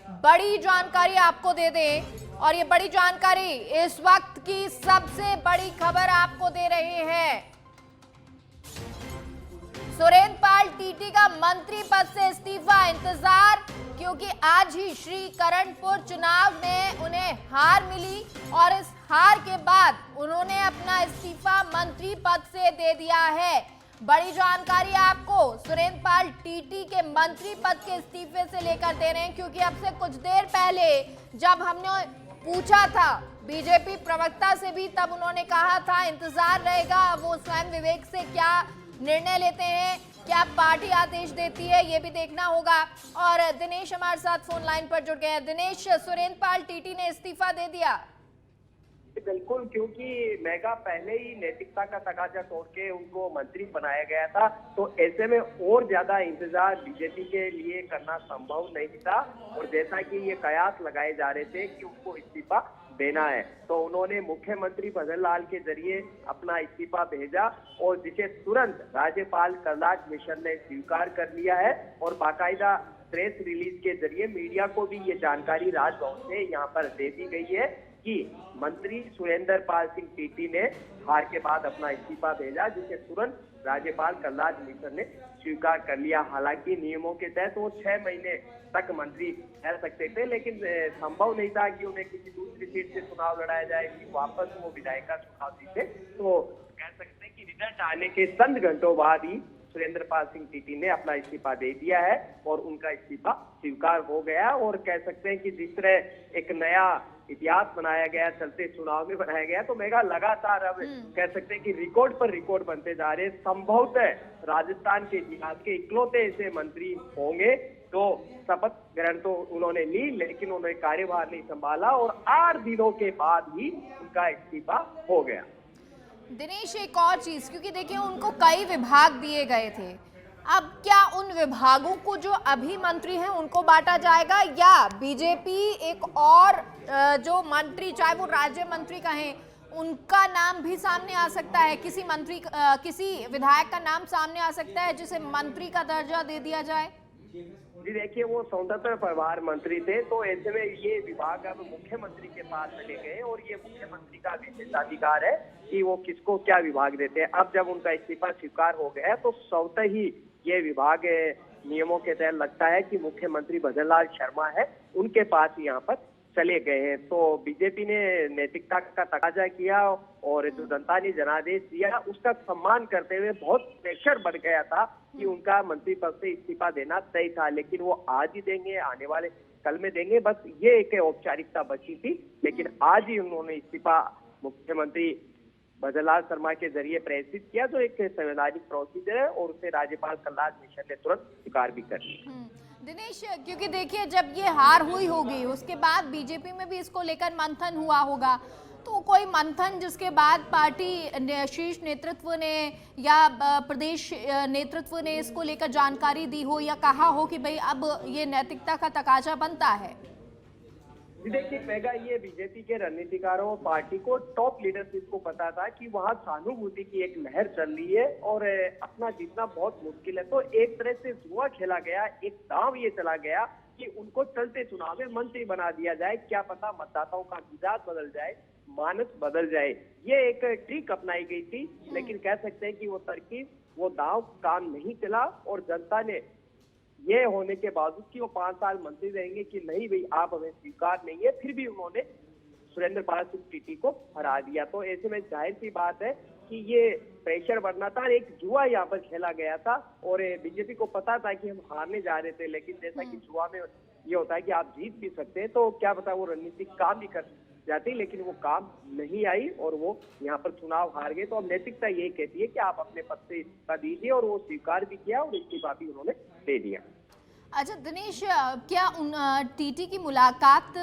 बड़ी जानकारी आपको दे दें और ये बड़ी जानकारी इस वक्त की सबसे बड़ी खबर आपको दे रहे हैं। सुरेंद्र पाल टीटी का मंत्री पद से इस्तीफा, इंतजार क्योंकि आज ही श्री करणपुर चुनाव में उन्हें हार मिली और इस हार के बाद उन्होंने अपना इस्तीफा मंत्री पद से दे दिया है। बड़ी जानकारी आपको सुरेंद्र पाल टीटी के मंत्री पद के इस्तीफे से लेकर दे रहे हैं, क्योंकि अब से कुछ देर पहले जब हमने पूछा था बीजेपी प्रवक्ता से भी, तब उन्होंने कहा था इंतजार रहेगा वो स्वयं विवेक से क्या निर्णय लेते हैं, क्या पार्टी आदेश देती है, ये भी देखना होगा। और दिनेश हमारे साथ फोन लाइन पर जुड़ गए हैं। दिनेश, सुरेंद्र पाल टीटी ने इस्तीफा दे दिया? बिल्कुल, क्योंकि मेगा पहले ही नैतिकता का तकाजा तोड़ के उनको मंत्री बनाया गया था, तो ऐसे में और ज्यादा इंतजार बीजेपी के लिए करना संभव नहीं था। और जैसा कि ये कयास लगाए जा रहे थे कि उनको इस्तीफा देना है, तो उन्होंने मुख्यमंत्री भजन लाल के जरिए अपना इस्तीफा भेजा और जिसे तुरंत राज्यपाल कलराज मिश्र ने स्वीकार कर लिया है। और बाकायदा प्रेस रिलीज के जरिए मीडिया को भी ये जानकारी राजभवन से यहाँ पर दे दी गई है कि मंत्री सुरेंद्र पाल सिंह टीटी ने हार के बाद अपना इस्तीफा भेजा, जिसे तुरंत राज्यपाल कलराज मिश्र ने स्वीकार कर लिया। हालांकि नियमों के तहत वो 6 महीने तक मंत्री रह सकते थे, लेकिन संभव नहीं था कि उन्हें किसी दूसरी सीट से चुनाव लड़ाया जाए कि वापस वो विधायक का चुनाव जीते। तो कह सकते हैं कि रिजल्ट आने के चंद घंटों बाद ही सुरेंद्र पाल सिंह टीटी ने अपना इस्तीफा दे दिया है और उनका इस्तीफा स्वीकार हो गया। और कह सकते हैं कि जिस तरह एक नया इतिहास बनाया गया, चलते चुनाव में बनाया गया, तो मेगा लगातार अब कह सकते हैं कि रिकॉर्ड पर रिकॉर्ड बनते जा रहे। संभवतः राजस्थान के इतिहास के इकलौते ऐसे मंत्री होंगे तो शपथ ग्रहण तो उन्होंने ली, लेकिन उन्होंने कार्यभार नहीं संभाला और 8 दिनों के बाद ही उनका इस्तीफा हो गया। दिनेश, एक और चीज, क्योंकि देखिए उनको कई विभाग दिए गए थे, अब क्या उन विभागों को जो अभी मंत्री हैं उनको बांटा जाएगा, या बीजेपी एक और जो मंत्री, चाहे वो राज्य मंत्री कहें, उनका नाम भी सामने आ सकता है, किसी मंत्री किसी विधायक का नाम सामने आ सकता है जिसे मंत्री का दर्जा दे दिया जाए? जी देखिए, वो स्वतंत्र प्रभार मंत्री थे, तो ऐसे में ये विभाग अब मुख्यमंत्री के पास चले गए और ये मुख्यमंत्री का विशेषाधिकार है कि वो किसको क्या विभाग देते हैं। अब जब उनका इस्तीफा स्वीकार हो गया है तो स्वतः ही ये विभाग नियमों के तहत लगता है कि मुख्यमंत्री भजन लाल शर्मा है, उनके पास यहाँ पर चले गए हैं। तो बीजेपी ने नैतिकता का तकाजा किया और जो जनता ने जनादेश दिया उसका सम्मान करते हुए बहुत प्रेशर बढ़ गया था कि उनका मंत्री पद से इस्तीफा देना तय था, लेकिन वो आज ही देंगे, आने वाले कल में देंगे, बस ये एक औपचारिकता बची थी। लेकिन आज ही उन्होंने इस्तीफा मुख्यमंत्री भजन लाल शर्मा के जरिए प्रेषित किया, जो एक संवैधानिक प्रोसीजर है और उसे राज्यपाल कलराज मिश्र ने तुरंत स्वीकार भी कर लिया। दिनेश, क्योंकि देखिए जब ये हार हुई होगी उसके बाद बीजेपी में भी इसको लेकर मंथन हुआ होगा, तो कोई मंथन जिसके बाद पार्टी शीर्ष नेतृत्व ने या प्रदेश नेतृत्व ने इसको लेकर जानकारी दी हो या कहा हो कि भाई अब ये नैतिकता का तकाजा बनता है? देखिए मेगा, ये बीजेपी के रणनीतिकारों और पार्टी को, टॉप लीडरशिप को पता था कि वहाँ सहानुभूति की एक लहर चल रही है और अपना जीतना बहुत मुश्किल है। तो एक तरह से जुआ खेला गया, एक दांव ये चला गया कि उनको चलते चुनाव में मंत्री बना दिया जाए, क्या पता मतदाताओं का मिजाज बदल जाए, मानस बदल जाए। ये एक ट्रिक अपनाई गई थी, लेकिन कह सकते हैं कि वो तरकीब, वो दांव काम नहीं चला और जनता ने ये होने के बावजूद कि वो 5 साल मंत्री रहेंगे कि नहीं भाई आप हमें स्वीकार नहीं है, फिर भी उन्होंने सुरेंद्र पाल सिंह टीटी को हरा दिया। तो ऐसे में जाहिर सी बात है कि ये प्रेशर बढ़ना था, एक जुआ यहाँ पर खेला गया था और बीजेपी को पता था कि हम हारने जा रहे थे, लेकिन जैसा कि जुआ में ये होता है कि आप जीत भी सकते हैं, तो क्या पता वो रणनीतिक काम भी कर जाती, लेकिन वो काम नहीं आई और वो यहाँ पर चुनाव हार गए। तो अब नैतिकता यही कहती है कि आप अपने पद से इस्तीफा दीजिए और वो स्वीकार भी किया और इस्तीफा भी उन्होंने दे दिया। अच्छा दिनेश, क्या टीटी की मुलाकात